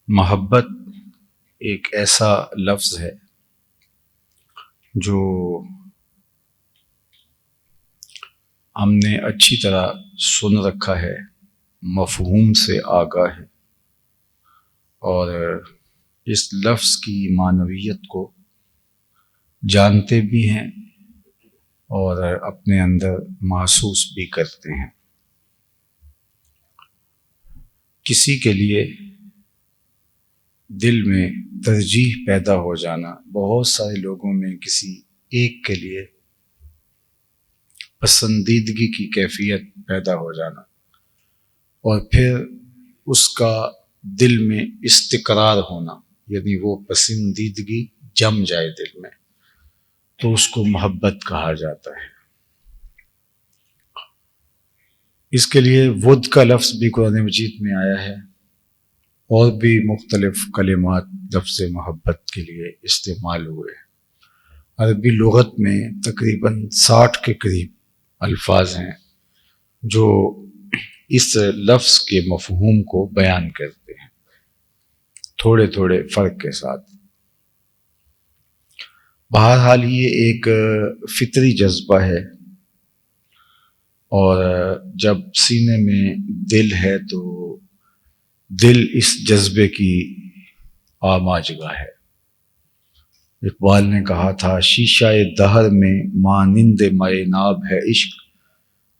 محبت ایک ایسا لفظ ہے جو ہم نے اچھی طرح سن رکھا ہے، مفہوم سے آگاہ ہے، اور اس لفظ کی معنویت کو جانتے بھی ہیں اور اپنے اندر محسوس بھی کرتے ہیں۔ کسی کے لیے دل میں ترجیح پیدا ہو جانا، بہت سارے لوگوں میں کسی ایک کے لیے پسندیدگی کی کیفیت پیدا ہو جانا، اور پھر اس کا دل میں استقرار ہونا، یعنی وہ پسندیدگی جم جائے دل میں، تو اس کو محبت کہا جاتا ہے۔ اس کے لیے ود کا لفظ بھی قرآن مجید میں آیا ہے، اور بھی مختلف کلمات لفظ محبت کے لیے استعمال ہوئے۔ عربی لغت میں تقریباً 60 کے قریب الفاظ ہیں جو اس لفظ کے مفہوم کو بیان کرتے ہیں، تھوڑے تھوڑے فرق کے ساتھ۔ بہرحال یہ ایک فطری جذبہ ہے، اور جب سینے میں دل ہے تو دل اس جذبے کی آماجگاہ ہے۔ اقبال نے کہا تھا، شیشہ دہر میں مانند مائے ناب ہے عشق،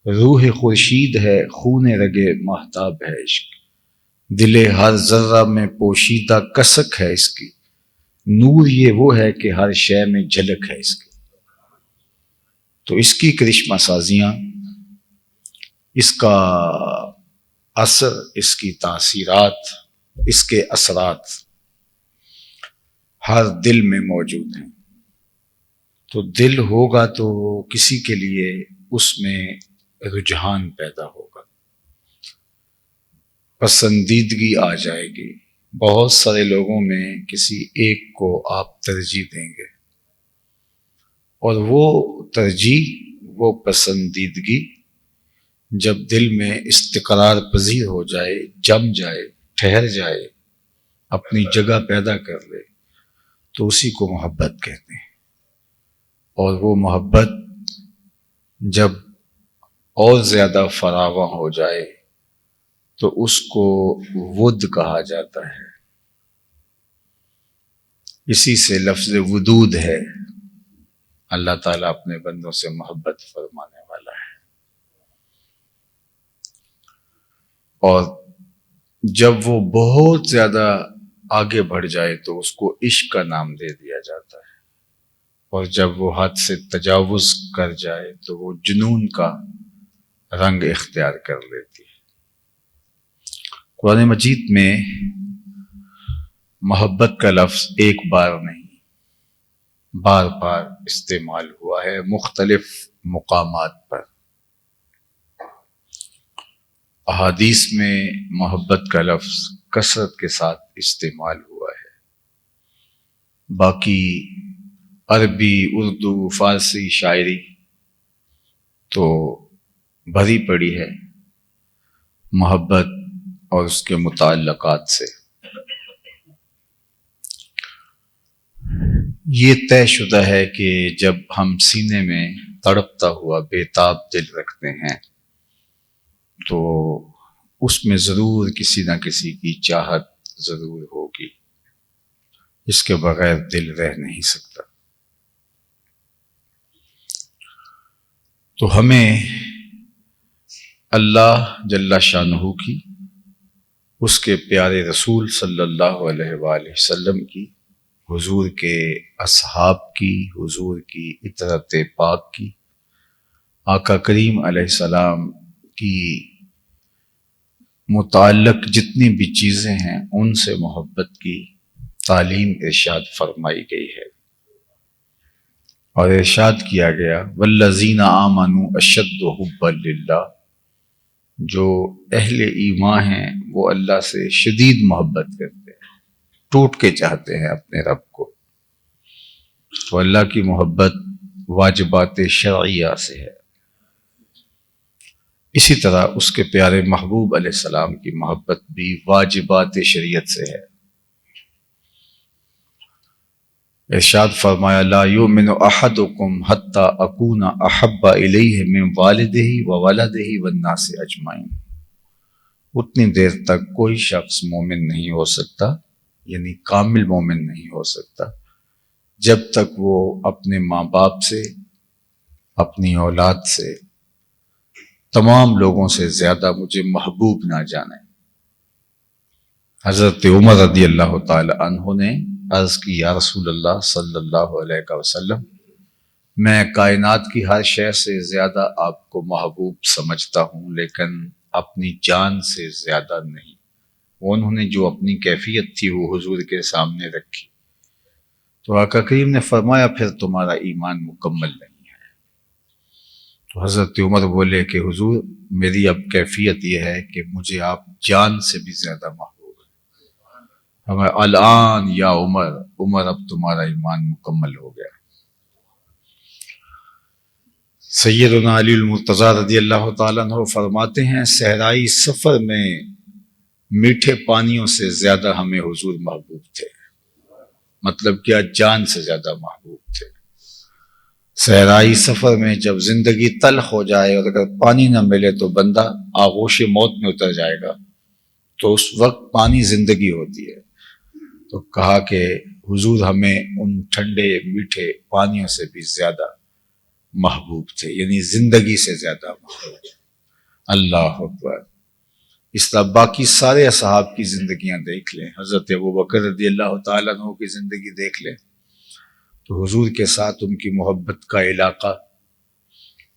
روح خورشید ہے خون رگے مہتاب ہے عشق، دل ہر ذرہ میں پوشیدہ کسک ہے اس کی، نور یہ وہ ہے کہ ہر شے میں جھلک ہے اس کی۔ تو اس کی کرشمہ سازیاں، اس کا اثر، اس کی تاثیرات، اس کے اثرات ہر دل میں موجود ہیں۔ تو دل ہوگا تو کسی کے لیے اس میں رجحان پیدا ہوگا، پسندیدگی آ جائے گی۔ بہت سارے لوگوں میں کسی ایک کو آپ ترجیح دیں گے، اور وہ ترجیح، وہ پسندیدگی جب دل میں استقرار پذیر ہو جائے، جم جائے، ٹھہر جائے، اپنی جگہ پیدا کر لے، تو اسی کو محبت کہتے ہیں۔ اور وہ محبت جب اور زیادہ فراواں ہو جائے تو اس کو ود کہا جاتا ہے۔ اسی سے لفظ ودود ہے۔ اللہ تعالیٰ اپنے بندوں سے محبت فرمانے والا ہے، اور جب وہ بہت زیادہ آگے بڑھ جائے تو اس کو عشق کا نام دے دیا جاتا ہے، اور جب وہ حد سے تجاوز کر جائے تو وہ جنون کا رنگ اختیار کر لیتی ہے۔ قرآن مجید میں محبت کا لفظ ایک بار نہیں، بار بار استعمال ہوا ہے مختلف مقامات پر۔ احادیث میں محبت کا لفظ کثرت کے ساتھ استعمال ہوا ہے۔ باقی عربی، اردو، فارسی شاعری تو بھری پڑی ہے محبت اور اس کے متعلقات سے۔ یہ طے شدہ ہے کہ جب ہم سینے میں تڑپتا ہوا بےتاب دل رکھتے ہیں تو اس میں ضرور کسی نہ کسی کی چاہت ضرور ہوگی، اس کے بغیر دل رہ نہیں سکتا۔ تو ہمیں اللہ جل شانہ کی، اس کے پیارے رسول صلی اللہ علیہ وآلہ وسلم کی، حضور کے اصحاب کی، حضور کی اطرت پاک کی، آقا کریم علیہ السلام کی متعلق جتنی بھی چیزیں ہیں ان سے محبت کی تعلیم ارشاد فرمائی گئی ہے، اور ارشاد کیا گیا، والذین آمنوا اشد حبا للہ، جو اہل ایمان ہیں وہ اللہ سے شدید محبت کرتے ہیں، ٹوٹ کے چاہتے ہیں اپنے رب کو۔ تو اللہ کی محبت واجبات شرعیہ سے ہے، اسی طرح اس کے پیارے محبوب علیہ السلام کی محبت بھی واجبات شریعت سے ہے۔ ارشاد فرمایا لا یؤمن احدکم حتی اکون احب الیہ من والدہ وولدہ والناس اجمعین، اتنی دیر تک کوئی شخص مومن نہیں ہو سکتا، یعنی کامل مومن نہیں ہو سکتا، جب تک وہ اپنے ماں باپ سے، اپنی اولاد سے، تمام لوگوں سے زیادہ مجھے محبوب نہ جانے۔ حضرت عمر رضی اللہ تعالی عنہ نے عرض کی یا رسول اللہ صلی اللہ علیہ وسلم، میں کائنات کی ہر شے سے زیادہ آپ کو محبوب سمجھتا ہوں، لیکن اپنی جان سے زیادہ نہیں۔ وہ انہوں نے جو اپنی کیفیت تھی وہ حضور کے سامنے رکھی، تو آقا کریم نے فرمایا پھر تمہارا ایمان مکمل نہیں ہے۔ تو حضرت عمر بولے کہ حضور میری اب کیفیت یہ ہے کہ مجھے آپ جان سے بھی زیادہ محبوب ہیں۔ ہمیں الان یا عمر، عمر اب تمہارا ایمان مکمل ہو گیا۔ سیدنا علی المرتضیٰ رضی اللہ تعالیٰ عنہ فرماتے ہیں صحرائی سفر میں میٹھے پانیوں سے زیادہ ہمیں حضور محبوب تھے، مطلب کیا جان سے زیادہ محبوب تھے۔ صحرائی سفر میں جب زندگی تلخ ہو جائے اور اگر پانی نہ ملے تو بندہ آغوش موت میں اتر جائے گا، تو اس وقت پانی زندگی ہوتی ہے۔ تو کہا کہ حضور ہمیں ان ٹھنڈے میٹھے پانیوں سے بھی زیادہ محبوب تھے، یعنی زندگی سے زیادہ محبوب۔ اللہ اکبر۔ اس طرح باقی سارے اصحاب کی زندگیاں دیکھ لیں، حضرت ابوبکر رضی اللہ تعالیٰ عنہ کی زندگی دیکھ لیں تو حضور کے ساتھ ان کی محبت کا علاقہ،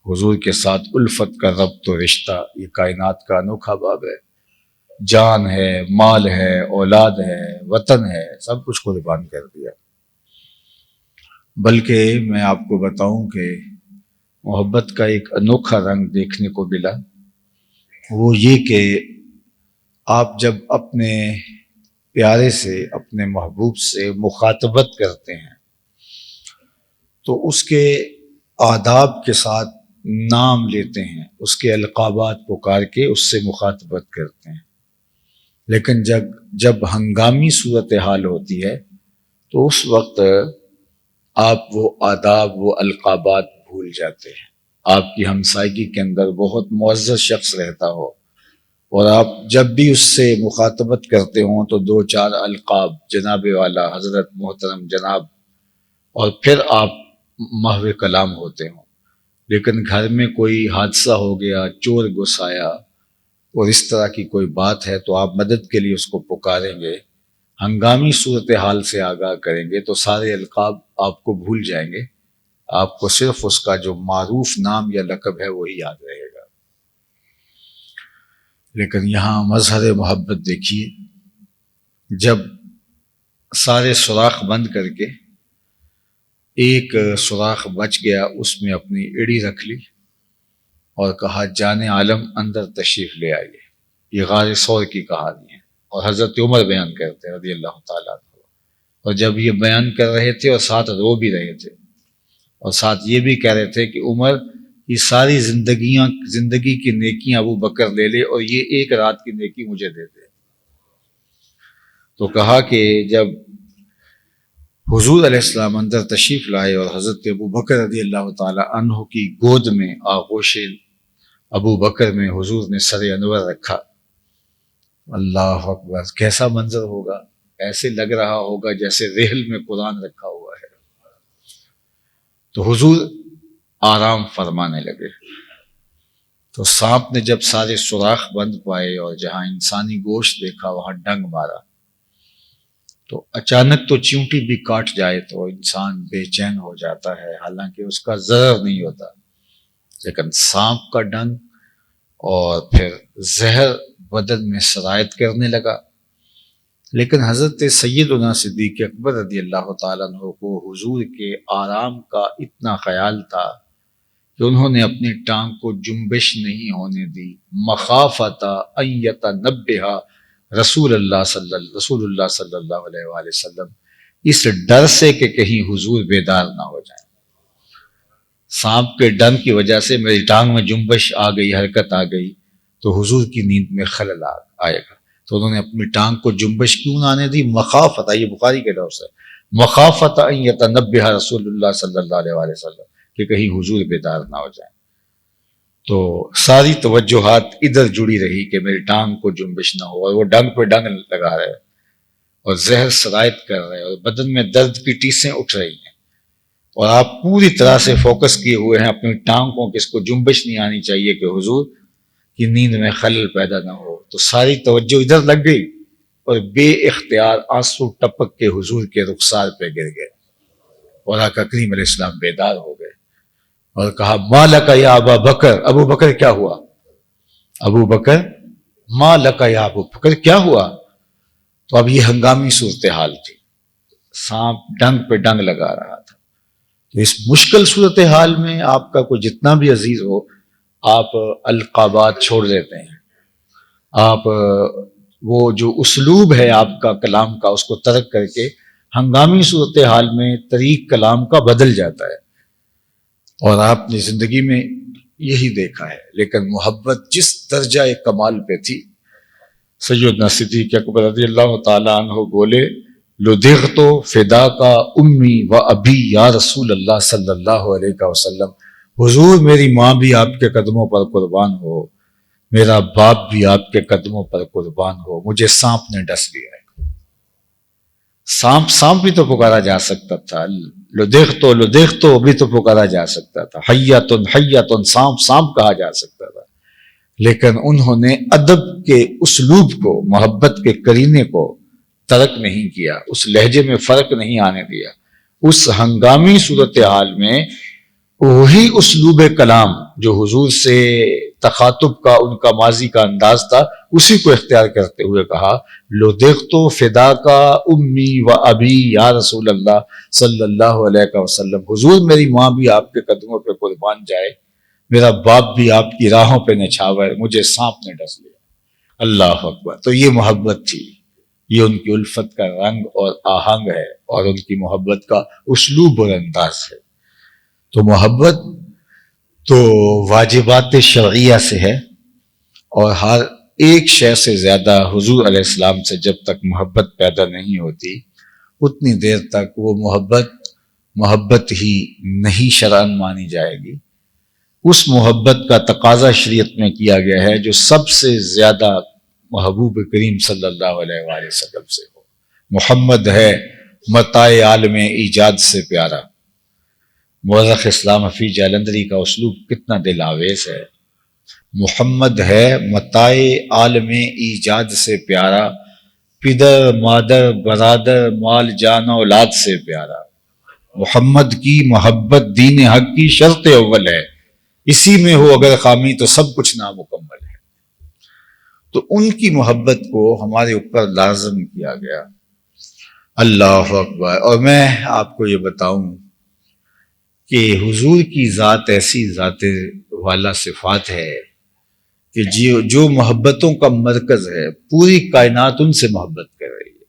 حضور کے ساتھ الفت کا ربط و رشتہ، یہ کائنات کا انوکھا باب ہے۔ جان ہے، مال ہے، اولاد ہے، وطن ہے، سب کچھ قربان کر دیا۔ بلکہ میں آپ کو بتاؤں کہ محبت کا ایک انوکھا رنگ دیکھنے کو ملا، وہ یہ کہ آپ جب اپنے پیارے سے، اپنے محبوب سے مخاطبت کرتے ہیں تو اس کے آداب کے ساتھ نام لیتے ہیں، اس کے القابات پکار کے اس سے مخاطبت کرتے ہیں، لیکن جب ہنگامی صورتحال ہوتی ہے تو اس وقت آپ وہ آداب، وہ القابات بھول جاتے ہیں۔ آپ کی ہمسائیگی کے اندر بہت معزز شخص رہتا ہو اور آپ جب بھی اس سے مخاطبت کرتے ہوں تو دو چار القاب، جناب والا، حضرت، محترم، جناب، اور پھر آپ محو کلام ہوتے ہوں، لیکن گھر میں کوئی حادثہ ہو گیا، چور گھس آیا اور اس طرح کی کوئی بات ہے تو آپ مدد کے لیے اس کو پکاریں گے، ہنگامی صورتحال سے آگاہ کریں گے تو سارے القاب آپ کو بھول جائیں گے، آپ کو صرف اس کا جو معروف نام یا لقب ہے وہی یاد رہے گا۔ لیکن یہاں مظہر محبت دیکھیے، جب سارے سوراخ بند کر کے ایک سوراخ بچ گیا، اس میں اپنی ایڑی رکھ لی اور کہا جان عالم اندر تشریف لے آئیے۔ یہ غار ثور کی کہانی ہے اور حضرت عمر بیان کرتے ہیں رضی اللہ تعالیٰ عنہ، اور جب یہ بیان کر رہے تھے اور ساتھ رو بھی رہے تھے اور ساتھ یہ بھی کہہ رہے تھے کہ عمر یہ ساری زندگی کی نیکیاں ابو بکر لے لے اور یہ ایک رات کی نیکی مجھے دے دے۔ تو کہا کہ جب حضور علیہ السلام اندر تشریف لائے اور حضرت ابو بکر رضی اللہ تعالی عنہ کی گود میں، آغوش ابو بکر میں حضور نے سر انور رکھا، اللہ اکبر، کیسا منظر ہوگا! ایسے لگ رہا ہوگا جیسے ریحل میں قرآن رکھا ہوا ہے۔ تو حضور آرام فرمانے لگے، تو سانپ نے جب سارے سوراخ بند پائے اور جہاں انسانی گوشت دیکھا وہاں ڈنگ مارا، تو اچانک تو چیونٹی بھی کاٹ جائے تو انسان بے چین ہو جاتا ہے، حالانکہ اس کا ضرر نہیں ہوتا، لیکن سانپ کا ڈنگ اور پھر زہر بدن میں سرایت کرنے لگا۔ لیکن حضرت سیدنا صدیق اکبر رضی اللہ تعالیٰ عنہ کو حضور کے آرام کا اتنا خیال تھا کہ انہوں نے اپنی ٹانگ کو جنبش نہیں ہونے دی، مخافۃ ان یتنبہ رسول اللہ صلی اللہ علیہ وآلہ وسلم، اس ڈر سے کہ کہیں حضور بیدار نہ ہو جائیں۔ سانپ کے ڈنگ کی وجہ سے میری ٹانگ میں جنبش آ گئی، حرکت آ گئی تو حضور کی نیند میں خلل آئے گا، تو انہوں نے اپنی ٹانگ کو جنبش کیوں نہ آنے دی؟ مخافت، یہ بخاری کے لفظ ہے، مخافت ان یتنبہ رسول اللہ صلی اللہ علیہ وآلہ وسلم، کہ کہیں حضور بیدار نہ ہو جائیں۔ تو ساری توجہات ادھر جڑی رہی کہ میری ٹانگ کو جنبش نہ ہو، اور وہ ڈنگ پہ ڈنگ لگا رہے اور زہر سرایت کر رہے اور بدن میں درد کی ٹیسیں اٹھ رہی ہیں، اور آپ پوری طرح سے فوکس کیے ہوئے ہیں اپنی ٹانگ کو کہ اس کو جنبش نہیں آنی چاہیے کہ حضور کی نیند میں خلل پیدا نہ ہو۔ تو ساری توجہ ادھر لگ گئی اور بے اختیار آنسو ٹپک کے حضور کے رخسار پہ گر گئے، اور آقا کریم علیہ السلام بیدار ہو گئے اور کہا ما لک یا ابا بکر، ابو بکر کیا ہوا؟ ابو بکر ما لک یا ابو بکر کیا ہوا؟ تو اب یہ ہنگامی صورتحال تھی، سانپ ڈنگ پہ ڈنگ لگا رہا تھا۔ تو اس مشکل صورتحال میں آپ کا کوئی جتنا بھی عزیز ہو، آپ القابات چھوڑ دیتے ہیں، آپ وہ جو اسلوب ہے آپ کا کلام کا اس کو ترک کر کے ہنگامی صورتحال میں طریق کلام کا بدل جاتا ہے، اور آپ نے زندگی میں یہی دیکھا ہے۔ لیکن محبت جس درجہ کمال پہ تھی، سیدنا صدیق اکبر رضی اللہ تعالیٰ عنہ بولے لدغت فداک امی و ابی یا رسول اللہ صلی اللہ علیہ وسلم، حضور میری ماں بھی آپ کے قدموں پر قربان ہو، میرا باپ بھی آپ کے قدموں پر قربان ہو، مجھے سانپ نے ڈس لیا ہے۔ سانپ بھی تو پکارا جا سکتا تھا، لدغتو بھی تو پکارا جا سکتا تھا، حیاتن حیاتن سانپ کہا جا سکتا تھا، لیکن انہوں نے ادب کے اسلوب کو، محبت کے قرینے کو ترک نہیں کیا، اس لہجے میں فرق نہیں آنے دیا۔ اس ہنگامی صورتحال میں وہی اسلوب کلام جو حضور سے تخاطب کا ان کا ماضی کا انداز تھا، اسی کو اختیار کرتے ہوئے کہا لدغت فداک امی و ابی یا رسول اللہ صلی اللہ علیہ وسلم، حضور میری ماں بھی آپ کے قدموں پہ قربان جائے، میرا باپ بھی آپ کی راہوں پہ نچھاور، مجھے سانپ نے ڈس لیا۔ اللہ اکبر۔ تو یہ محبت تھی، یہ ان کی الفت کا رنگ اور آہنگ ہے، اور ان کی محبت کا اسلوب اور انداز ہے۔ تو محبت تو واجبات شرعیہ سے ہے، اور ہر ایک شے سے زیادہ حضور علیہ السلام سے جب تک محبت پیدا نہیں ہوتی اتنی دیر تک وہ محبت ہی نہیں شرعاً مانی جائے گی۔ اس محبت کا تقاضا شریعت میں کیا گیا ہے جو سب سے زیادہ محبوب کریم صلی اللہ علیہ وآلہ وسلم سے ہو۔ محمد ہے متاع عالم ایجاد سے پیارا۔ مورخ اسلام حفیظ جالندری کا اسلوب کتنا دل آویز ہے۔ محمد ہے متاع عالم ایجاد سے پیارا، پدر مادر برادر مال جان اولاد سے پیارا۔ محمد کی محبت دین حق کی شرط اول ہے، اسی میں ہو اگر خامی تو سب کچھ نامکمل ہے۔ تو ان کی محبت کو ہمارے اوپر لازم کیا گیا۔ اللہ اکبر۔ اور میں آپ کو یہ بتاؤں کہ حضور کی ذات ایسی ذات والا صفات ہے کہ جو محبتوں کا مرکز ہے، پوری کائنات ان سے محبت کر رہی ہے۔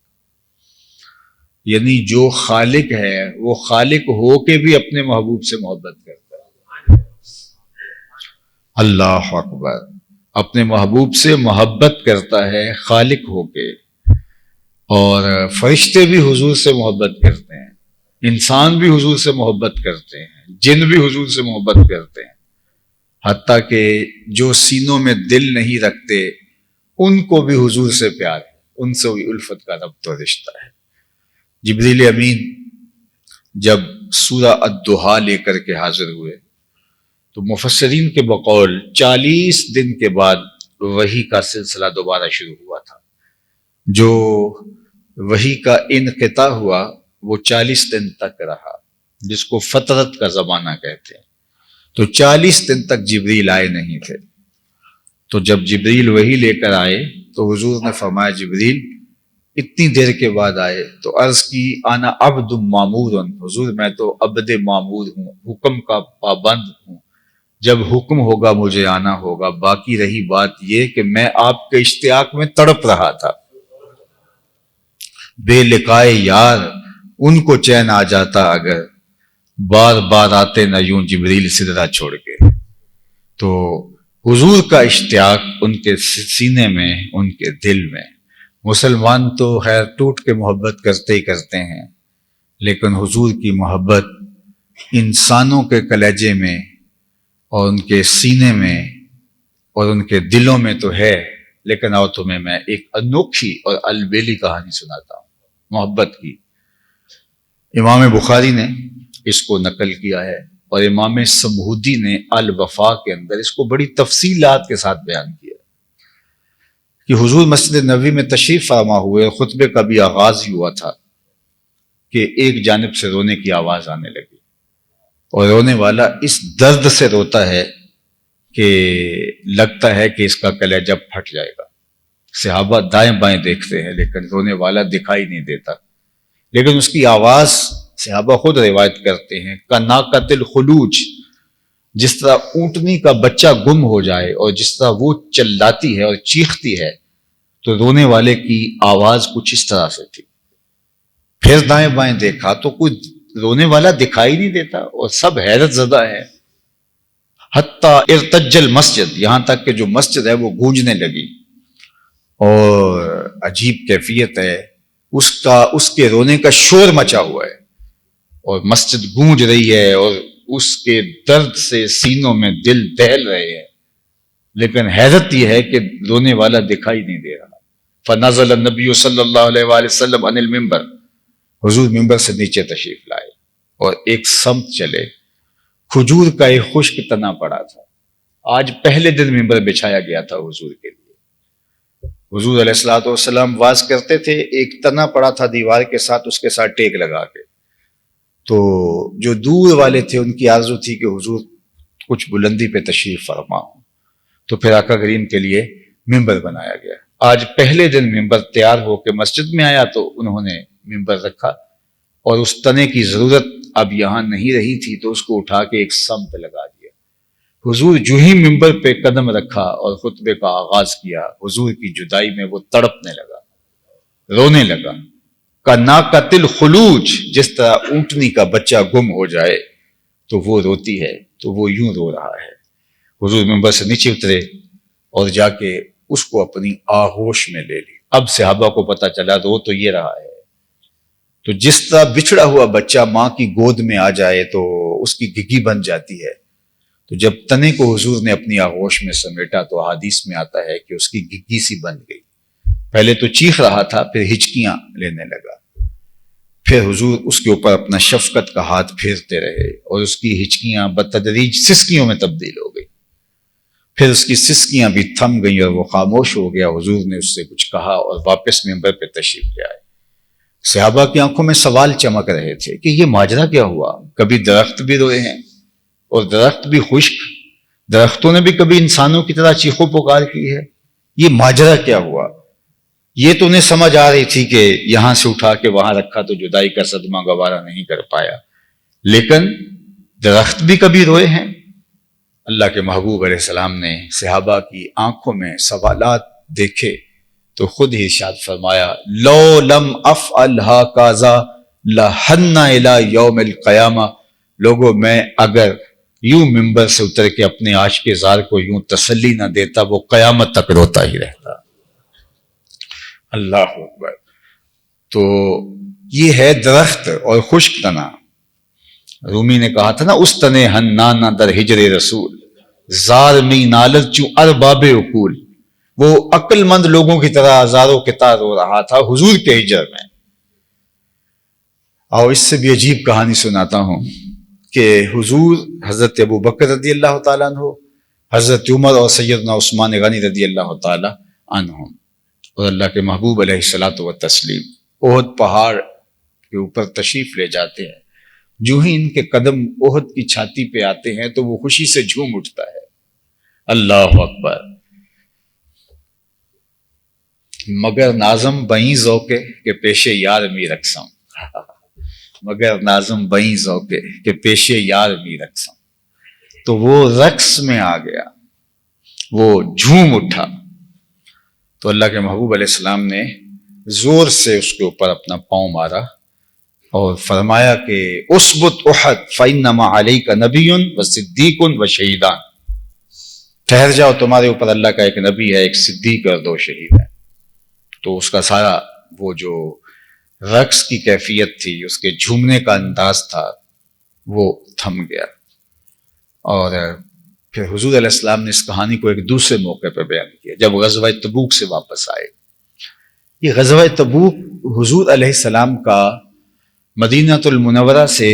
یعنی جو خالق ہے وہ خالق ہو کے بھی اپنے محبوب سے محبت کرتا ہے۔ اللہ اکبر۔ اپنے محبوب سے محبت کرتا ہے خالق ہو کے، اور فرشتے بھی حضور سے محبت کرتے ہیں، انسان بھی حضور سے محبت کرتے ہیں، جن بھی حضور سے محبت کرتے ہیں، حتیٰ کہ جو سینوں میں دل نہیں رکھتے ان کو بھی حضور سے پیار ہے، ان سے بھی الفت کا ربط و رشتہ ہے۔ جبریل امین جب سورہ الضحیٰ لے کر کے حاضر ہوئے تو مفسرین کے بقول 40 دن کے بعد وحی کا سلسلہ دوبارہ شروع ہوا تھا۔ جو وحی کا انقطاع ہوا وہ 40 دن تک رہا، جس کو فترت کا زمانہ کہتے ہیں۔ تو 40 دن تک جبریل آئے نہیں تھے۔ تو جب جبریل وحی لے کر آئے تو حضور نے فرمایا جبریل اتنی دیر کے بعد آئے، تو عرض کی انا عبد مامور، حضور میں تو عبد مامور ہوں، حکم کا پابند ہوں، جب حکم ہوگا مجھے آنا ہوگا۔ باقی رہی بات یہ کہ میں آپ کے اشتیاق میں تڑپ رہا تھا، بے لقائے یار ان کو چین آ جاتا اگر، بار بار آتے نہ یوں جبریل سدرا چھوڑ کے۔ تو حضور کا اشتیاق ان کے سینے میں، ان کے دل میں۔ مسلمان تو خیر ٹوٹ کے محبت کرتے ہی کرتے ہیں، لیکن حضور کی محبت انسانوں کے کلیجے میں اور ان کے سینے میں اور ان کے دلوں میں تو ہے، لیکن آؤ تمہیں میں ایک انوکھی اور البیلی کہانی سناتا ہوں محبت کی۔ امام بخاری نے اس کو نقل کیا ہے اور امام سمہودی نے الوفا کے اندر اس کو بڑی تفصیلات کے ساتھ بیان کیا کہ حضور مسجد نبوی میں تشریف فرما ہوئے اور خطبے کا بھی آغاز ہی ہوا تھا کہ ایک جانب سے رونے کی آواز آنے لگی، اور رونے والا اس درد سے روتا ہے کہ لگتا ہے کہ اس کا کلیجہ پھٹ جائے گا۔ صحابہ دائیں بائیں دیکھتے ہیں لیکن رونے والا دکھائی نہیں دیتا، لیکن اس کی آواز صحابہ خود روایت کرتے ہیں کناقۃ الخلوج، جس طرح اونٹنی کا بچہ گم ہو جائے اور جس طرح وہ چلاتی ہے اور چیختی ہے، تو رونے والے کی آواز کچھ اس طرح سے تھی۔ پھر دائیں بائیں دیکھا تو کوئی رونے والا دکھائی نہیں دیتا اور سب حیرت زدہ ہے، حتیٰ ارتج المسجد، یہاں تک کہ جو مسجد ہے وہ گونجنے لگی، اور عجیب کیفیت ہے اس کے رونے کا شور مچا ہوا ہے اور مسجد گونج رہی ہے اور اس کے درد سے سینوں میں دل دہل رہے ہیں، لیکن حیرت یہ ہے کہ رونے والا دکھائی نہیں دے رہا۔ فنزل النبی صلی اللہ علیہ وآلہ وسلم عن المنبر، حضور ممبر سے نیچے تشریف لائے اور ایک سمت چلے۔ کھجور کا ایک خشک تنا پڑا تھا، آج پہلے دن ممبر بچھایا گیا تھا حضور کے لیے۔ حضور علیہ الصلوۃ والسلام واز کرتے تھے، ایک تنا پڑا تھا دیوار کے ساتھ، اس کے ساتھ ٹیک لگا کے، تو جو دور والے تھے ان کی آرزو تھی کہ حضور کچھ بلندی پہ تشریف فرما ہو، تو پھر آقا کریم کے لیے ممبر بنایا گیا۔ آج پہلے دن ممبر تیار ہو کے مسجد میں آیا تو انہوں نے ممبر رکھا، اور اس تنے کی ضرورت اب یہاں نہیں رہی تھی تو اس کو اٹھا کے ایک سمت لگا دیا۔ حضور جو ہی ممبر پہ قدم رکھا اور خطبے کا آغاز کیا، حضور کی جدائی میں وہ تڑپنے لگا، رونے لگا۔ کناقۃ الخلوج، جس طرح اونٹنی کا بچہ گم ہو جائے تو وہ روتی ہے، تو وہ یوں رو رہا ہے۔ حضور ممبر سے نیچے اترے اور جا کے اس کو اپنی آغوش میں لے لی۔ اب صحابہ کو پتہ چلا رو تو یہ رہا ہے، تو جس طرح بچھڑا ہوا بچہ ماں کی گود میں آ جائے تو اس کی گگی بن جاتی ہے، تو جب تنے کو حضور نے اپنی آغوش میں سمیٹا تو حدیث میں آتا ہے کہ اس کی گگی سی بن گئی۔ پہلے تو چیخ رہا تھا، پھر ہچکیاں لینے لگا، پھر حضور اس کے اوپر اپنا شفقت کا ہاتھ پھیرتے رہے اور اس کی ہچکیاں بتدریج سسکیوں میں تبدیل ہو گئی، پھر اس کی سسکیاں بھی تھم گئیں اور وہ خاموش ہو گیا۔ حضور نے اس سے کچھ کہا اور واپس ممبر پہ تشریف لے آئے۔ صحابہ کی آنکھوں میں سوال چمک رہے تھے کہ یہ ماجرا کیا ہوا؟ کبھی درخت بھی روئے ہیں اور درخت بھی خشک، درختوں نے بھی کبھی انسانوں کی طرح چیخو پکار کی ہے، یہ ماجرا کیا ہوا؟ یہ تو انہیں سمجھ آ رہی تھی کہ یہاں سے اٹھا کے وہاں رکھا تو جدائی کا صدمہ گوارا نہیں کر پایا، لیکن درخت بھی کبھی روئے ہیں؟ اللہ کے محبوب علیہ السلام نے صحابہ کی آنکھوں میں سوالات دیکھے تو خود ہی ارشاد فرمایا، لو لم افعل ھذا لحن الی یوم القیامہ، لوگوں میں اگر یوں ممبر سے اتر کے اپنے عاشق زار کو یوں تسلی نہ دیتا وہ قیامت تک روتا ہی رہتا۔ اللہ اکبر۔ تو یہ ہے درخت اور خشک تنا۔ رومی نے کہا تھا نا، اس تنے ہنانا در ہجر رسول، زار می نالت چوں ارباب عقول، وہ عقل مند لوگوں کی طرح ہزاروں کتا رو رہا تھا حضور کے ہجر میں۔ اور اس سے بھی عجیب کہانی سناتا ہوں کہ حضور حضرت ابو بکر رضی اللہ تعالیٰ عنہ، حضرت عمر اور سیدنا عثمان غنی رضی اللہ تعالیٰ عنہ اور اللہ کے محبوب علیہ الصلوۃ والتسلیم احد پہاڑ کے اوپر تشریف لے جاتے ہیں۔ جو ہی ان کے قدم احد کی چھاتی پہ آتے ہیں تو وہ خوشی سے جھوم اٹھتا ہے۔ اللہ اکبر۔ مگر نازم بئیں ذوقے کہ پیش یار می رقصم، مگر نازم بئیں ذوقے کہ پیش یار می رقصم، تو وہ رقص میں آ گیا، وہ جھوم اٹھا، تو اللہ کے محبوب علیہ السلام نے زور سے اس کے اوپر اپنا پاؤں مارا اور فرمایا کہ اثبت احد فانما علیک نبی و صدیق و شہیدان، ٹھہر جاؤ، تمہارے اوپر اللہ کا ایک نبی ہے، ایک صدیق اور 2 شہید ہیں۔ تو اس کا سارا وہ جو رقص کی کیفیت تھی، اس کے جھومنے کا انداز تھا، وہ تھم گیا۔ اور پھر حضور علیہ السلام نے اس کہانی کو ایک دوسرے موقع پہ بیان کیا جب غزوہ تبوک سے واپس آئے۔ یہ غزوہ تبوک حضور علیہ السلام کا مدینہ المنورہ سے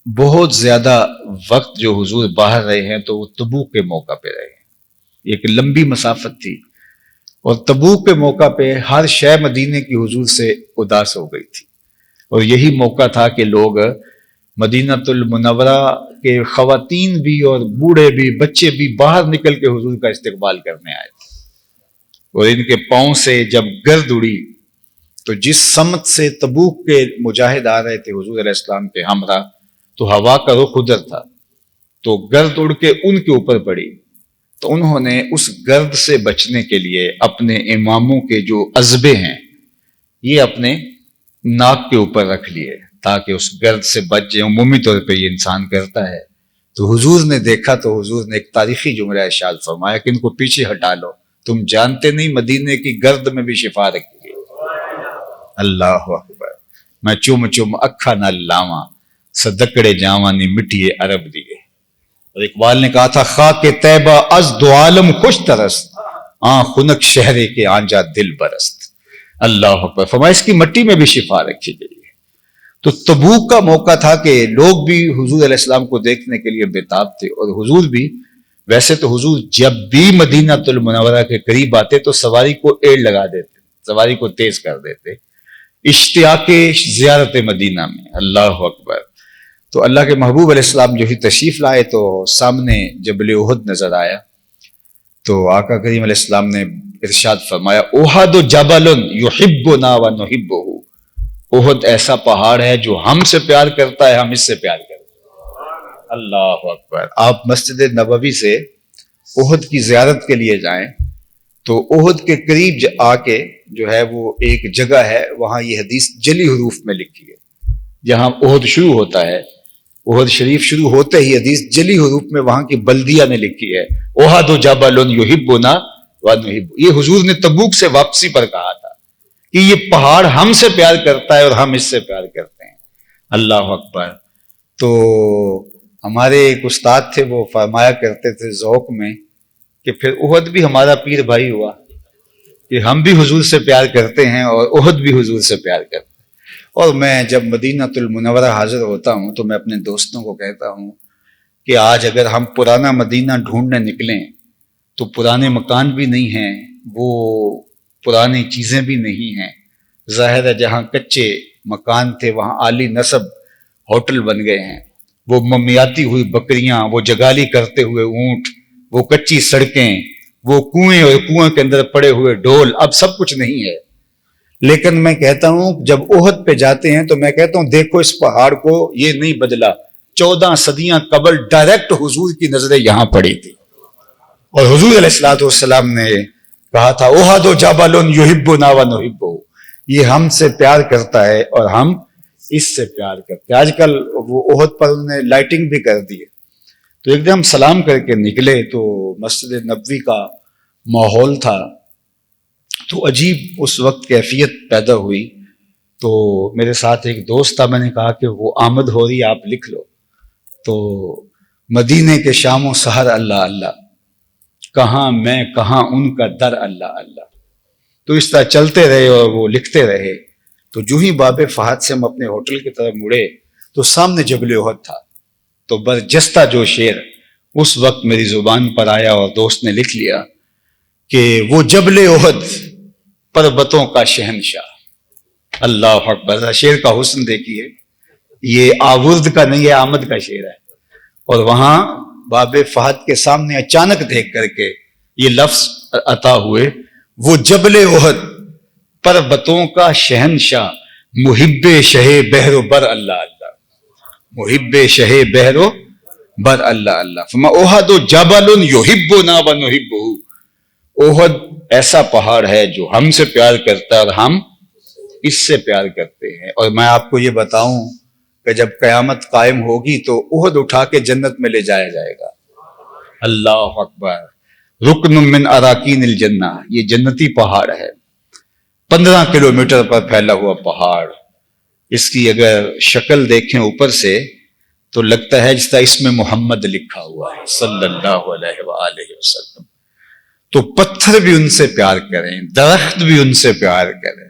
بہت زیادہ وقت جو حضور باہر رہے ہیں تو وہ تبوک کے موقع پہ رہے ہیں۔ ایک لمبی مسافت تھی، اور تبوک کے موقع پہ ہر شے مدینے کی حضور سے اداس ہو گئی تھی، اور یہی موقع تھا کہ لوگ مدینہ المنورہ کے خواتین بھی اور بوڑھے بھی بچے بھی باہر نکل کے حضور کا استقبال کرنے آئے تھے، اور ان کے پاؤں سے جب گرد اڑی تو جس سمت سے تبوک کے مجاہد آ رہے تھے حضور علیہ السلام کے ہمراہ، تو ہوا کا رخ ادھر تھا، تو گرد اڑ کے ان کے اوپر پڑی، تو انہوں نے اس گرد سے بچنے کے لیے اپنے اماموں کے جو عزبے ہیں یہ اپنے ناک کے اوپر رکھ لیے تاکہ اس گرد سے بچ جائیں۔ عمومی طور پہ یہ انسان کرتا ہے، تو حضور نے دیکھا تو حضور نے ایک تاریخی جملہ ارشاد فرمایا کہ ان کو پیچھے ہٹا لو، تم جانتے نہیں مدینے کی گرد میں بھی شفا رکھی گئی۔ اللہ اکبر، میں چم چم اکھا نہ لاواں صدقڑے جاوانی مٹیے عرب دیے۔ اور اقبال نے کہا تھا خاک طیبہ از دو عالم خوش ترست، خنک شہرے کے آنجا دل برست۔ اللہ اکبر، فرمایا اس کی مٹی میں بھی شفا رکھی گئی ہے۔ تو تبوک کا موقع تھا کہ لوگ بھی حضور علیہ السلام کو دیکھنے کے لیے بےتاب تھے، اور حضور بھی، ویسے تو حضور جب بھی مدینہ المنورہ کے قریب آتے تو سواری کو ایڑ لگا دیتے، سواری کو تیز کر دیتے، اشتیاق زیارت مدینہ میں۔ اللہ اکبر۔ تو اللہ کے محبوب علیہ السلام جو ہی تشریف لائے تو سامنے جبل احد نظر آیا، تو آقا کریم علیہ السلام نے ارشاد فرمایا احد جبل یحبنا ونحبہ، احد ایسا پہاڑ ہے جو ہم سے پیار کرتا ہے، ہم اس سے پیار کرتے ہیں۔ اللہ اکبر۔ آپ مسجد نبوی سے احد کی زیارت کے لیے جائیں تو احد کے قریب آ کے جو ہے وہ ایک جگہ ہے، وہاں یہ حدیث جلی حروف میں لکھی ہے، جہاں احد شروع ہوتا ہے، احد شریف شروع ہوتے ہی حدیث جلی حروف میں وہاں کی بلدیہ نے لکھی ہے احد جبل یحبنا ونحب۔ یہ حضور نے تبوک سے واپسی پر کہا تھا کہ یہ پہاڑ ہم سے پیار کرتا ہے اور ہم اس سے پیار کرتے ہیں۔ اللہ اکبر۔ تو ہمارے ایک استاد تھے، وہ فرمایا کرتے تھے ذوق میں کہ پھر احد بھی ہمارا پیر بھائی ہوا، کہ ہم بھی حضور سے پیار کرتے ہیں اور احد بھی حضور سے پیار کرتے ہیں۔ اور میں جب مدینہ المنورہ حاضر ہوتا ہوں تو میں اپنے دوستوں کو کہتا ہوں کہ آج اگر ہم پرانا مدینہ ڈھونڈنے نکلیں تو پرانے مکان بھی نہیں ہیں، وہ پرانی چیزیں بھی نہیں ہیں۔ ظاہر ہے جہاں کچے مکان تھے وہاں عالی نصب ہوٹل بن گئے ہیں، وہ ممیاتی ہوئی بکریاں، وہ جگالی کرتے ہوئے اونٹ، وہ کچی سڑکیں، وہ کنویں اور کنویں کے اندر پڑے ہوئے ڈھول، اب سب کچھ نہیں ہے۔ لیکن میں کہتا ہوں جب احد پہ جاتے ہیں تو میں کہتا ہوں دیکھو اس پہاڑ کو، یہ نہیں بدلا، 14 صدیاں قبل ڈائریکٹ حضور کی نظریں یہاں پڑی تھی، اور حضور علیہ السلام نے کہا تھا احد جبل یحبنا ونحبہ، یہ ہم سے پیار کرتا ہے اور ہم اس سے پیار کرتے ہیں۔ آج کل وہ احد پر انہوں نے لائٹنگ بھی کر دی ہے، تو ایک دم سلام کر کے نکلے تو مسجد نبوی کا ماحول تھا، تو عجیب اس وقت کیفیت پیدا ہوئی۔ تو میرے ساتھ ایک دوست تھا، میں نے کہا کہ وہ آمد ہو رہی ہے آپ لکھ لو، تو مدینے کے شام و سحر اللہ اللہ، کہاں میں کہاں ان کا در اللہ اللہ۔ تو اس طرح چلتے رہے اور وہ لکھتے رہے، تو جو ہی باب فہد سے ہم اپنے ہوٹل کی طرف مڑے تو سامنے جبل احد تھا، تو برجستہ جو شعر اس وقت میری زبان پر آیا اور دوست نے لکھ لیا کہ وہ جبل احد پربتوں کا شہنشاہ۔ اللہ اکبر، شعر کا حسن دیکھیے، یہ آورد کا نہیں ہے، آمد کا شعر ہے، اور وہاں باب فہد کے سامنے اچانک دیکھ کر کے یہ لفظ عطا ہوئے وہ جبل احد پربتوں کا شہنشاہ، محب شہ بحر و بر اللہ اللہ، محب شہ بحر و بر اللہ اللہ۔ فما احد جبل یحبنا ونحبہ، احد ایسا پہاڑ ہے جو ہم سے پیار کرتا ہے اور ہم اس سے پیار کرتے ہیں۔ اور میں آپ کو یہ بتاؤں کہ جب قیامت قائم ہوگی تو احد اٹھا کے جنت میں لے جایا جائے گا۔ اللہ اکبر۔ رکن من اراکین الجنہ، یہ جنتی پہاڑ ہے، 15 کلومیٹر پر پھیلا ہوا پہاڑ، اس کی اگر شکل دیکھیں اوپر سے تو لگتا ہے جس طرح اس میں محمد لکھا ہوا ہے صلی اللہ علیہ وآلہ وسلم. تو پتھر بھی ان سے پیار کریں، درخت بھی ان سے پیار کریں.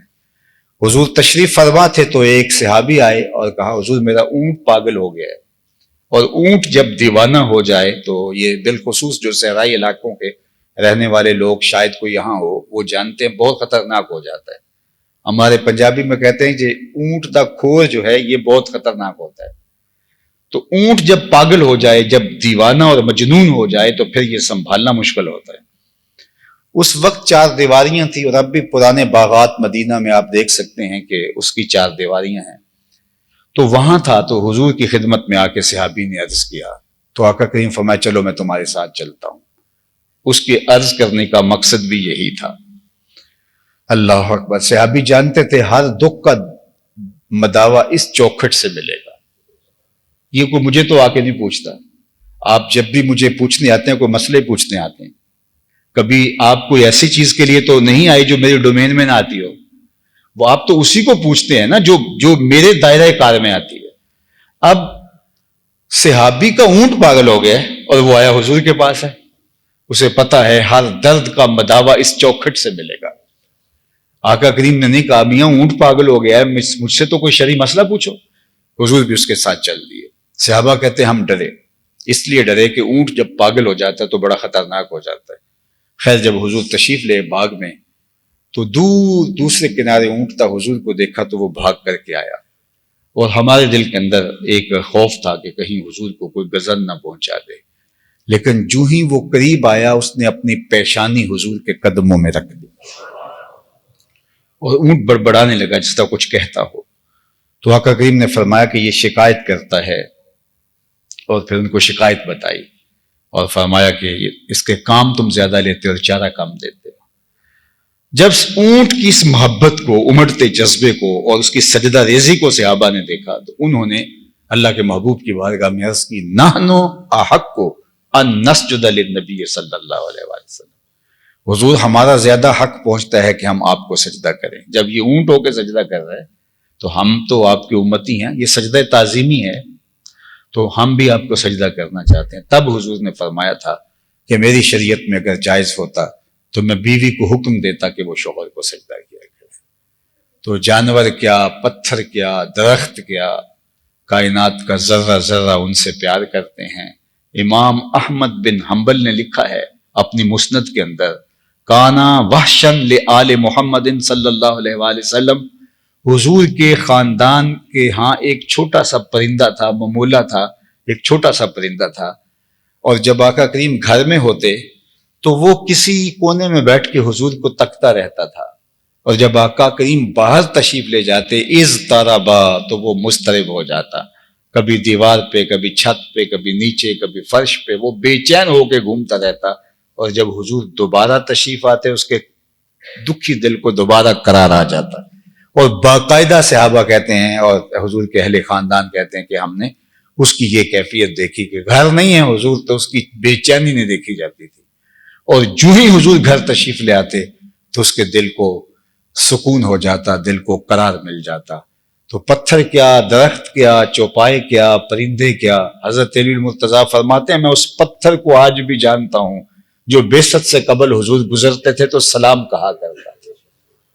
حضور تشریف فرما تھے تو ایک صحابی آئے اور کہا حضور میرا اونٹ پاگل ہو گیا ہے، اور اونٹ جب دیوانہ ہو جائے تو یہ بالخصوص جو صحرائی علاقوں کے رہنے والے لوگ شاید کوئی یہاں ہو وہ جانتے ہیں بہت خطرناک ہو جاتا ہے. ہمارے پنجابی میں کہتے ہیں کہ اونٹ دا کھور جو ہے یہ بہت خطرناک ہوتا ہے. تو اونٹ جب پاگل ہو جائے، جب دیوانہ اور مجنون ہو جائے تو پھر یہ سنبھالنا مشکل ہوتا ہے. اس وقت 4 دیواریاں تھیں، اور اب بھی پرانے باغات مدینہ میں آپ دیکھ سکتے ہیں کہ اس کی 4 دیواریاں ہیں. تو وہاں تھا تو حضور کی خدمت میں آ کے صحابی نے عرض کیا تو آقا کریم فرمایا چلو میں تمہارے ساتھ چلتا ہوں. اس کے عرض کرنے کا مقصد بھی یہی تھا. اللہ اکبر. صحابی جانتے تھے ہر دکھ کا مداوا اس چوکھٹ سے ملے گا. یہ کوئی مجھے تو آ کے نہیں پوچھتا. آپ جب بھی مجھے پوچھنے آتے ہیں کوئی مسئلے پوچھنے آتے ہیں، کبھی آپ کوئی ایسی چیز کے لیے تو نہیں آئے جو میرے ڈومین میں نہ آتی ہو. وہ آپ تو اسی کو پوچھتے ہیں نا جو میرے دائرہ کار میں آتی ہے. اب صحابی کا اونٹ پاگل ہو گیا اور وہ آیا حضور کے پاس ہے. اسے پتا ہے ہر درد کا مداوا اس چوکھٹ سے ملے گا. آقا کریم نے نہیں کہا میاں اونٹ پاگل ہو گیا ہے مجھ سے تو کوئی شرعی مسئلہ پوچھو. حضور بھی اس کے ساتھ چل دیے. صحابہ کہتے ہیں ہم ڈرے، اس لیے ڈرے کہ اونٹ جب پاگل ہو جاتا ہے تو بڑا خطرناک ہو جاتا ہے. خیر جب حضور تشریف لے باغ میں تو دور دوسرے کنارے اونٹ تھا. حضور کو دیکھا تو وہ بھاگ کر کے آیا، اور ہمارے دل کے اندر ایک خوف تھا کہ کہیں حضور کو کوئی غضب نہ پہنچا دے. لیکن جو ہی وہ قریب آیا اس نے اپنی پیشانی حضور کے قدموں میں رکھ دی اور اونٹ بڑبڑانے لگا جس طرح کچھ کہتا ہو. تو آقا کریم نے فرمایا کہ یہ شکایت کرتا ہے، اور پھر ان کو شکایت بتائی اور فرمایا کہ اس کے کام تم زیادہ لیتے اور چارہ کم دیتے ہو. جب اونٹ کی اس محبت کو، امڑتے جذبے کو اور اس کی سجدہ ریزی کو صحابہ نے دیکھا تو انہوں نے اللہ کے محبوب کی بارگاہ میں عرض کی نحنو احق ان نسجد للنبی صلی اللہ علیہ وسلم. حضور ہمارا زیادہ حق پہنچتا ہے کہ ہم آپ کو سجدہ کریں. جب یہ اونٹ ہو کے سجدہ کر رہے ہیں تو ہم تو آپ کی امتی ہیں، یہ سجدہ تعظیمی ہے تو ہم بھی آپ کو سجدہ کرنا چاہتے ہیں. تب حضور نے فرمایا تھا کہ میری شریعت میں اگر جائز ہوتا تو میں بیوی کو حکم دیتا کہ وہ شوہر کو سجدہ کیا کرے. تو جانور کیا، پتھر کیا، درخت کیا، کائنات کا ذرہ ذرہ ان سے پیار کرتے ہیں. امام احمد بن حنبل نے لکھا ہے اپنی مسند کے اندر کانا وحشن لآل محمد صلی اللہ علیہ وآلہ وسلم. حضور کے خاندان کے ہاں ایک چھوٹا سا پرندہ تھا، ممولہ تھا، ایک چھوٹا سا پرندہ تھا. اور جب آقا کریم گھر میں ہوتے تو وہ کسی کونے میں بیٹھ کے حضور کو تکتا رہتا تھا، اور جب آقا کریم باہر تشریف لے جاتے اضطربا تو وہ مضطرب ہو جاتا. کبھی دیوار پہ، کبھی چھت پہ، کبھی نیچے، کبھی فرش پہ، وہ بے چین ہو کے گھومتا رہتا. اور جب حضور دوبارہ تشریف آتے اس کے دکھی دل کو دوبارہ قرار آ جاتا. اور باقاعدہ صحابہ کہتے ہیں اور حضور کے اہل خاندان کہتے ہیں کہ ہم نے اس کی یہ کیفیت دیکھی کہ گھر نہیں ہے حضور تو اس کی بے چینی نہیں دیکھی جاتی تھی، اور جو ہی حضور گھر تشریف لے آتے تو اس کے دل کو سکون ہو جاتا، دل کو قرار مل جاتا. تو پتھر کیا، درخت کیا، چوپائے کیا، پرندے کیا. حضرت علی المرتضیٰ فرماتے ہیں میں اس پتھر کو آج بھی جانتا ہوں جو بعثت سے قبل حضور گزرتے تھے تو سلام کہا کرتا.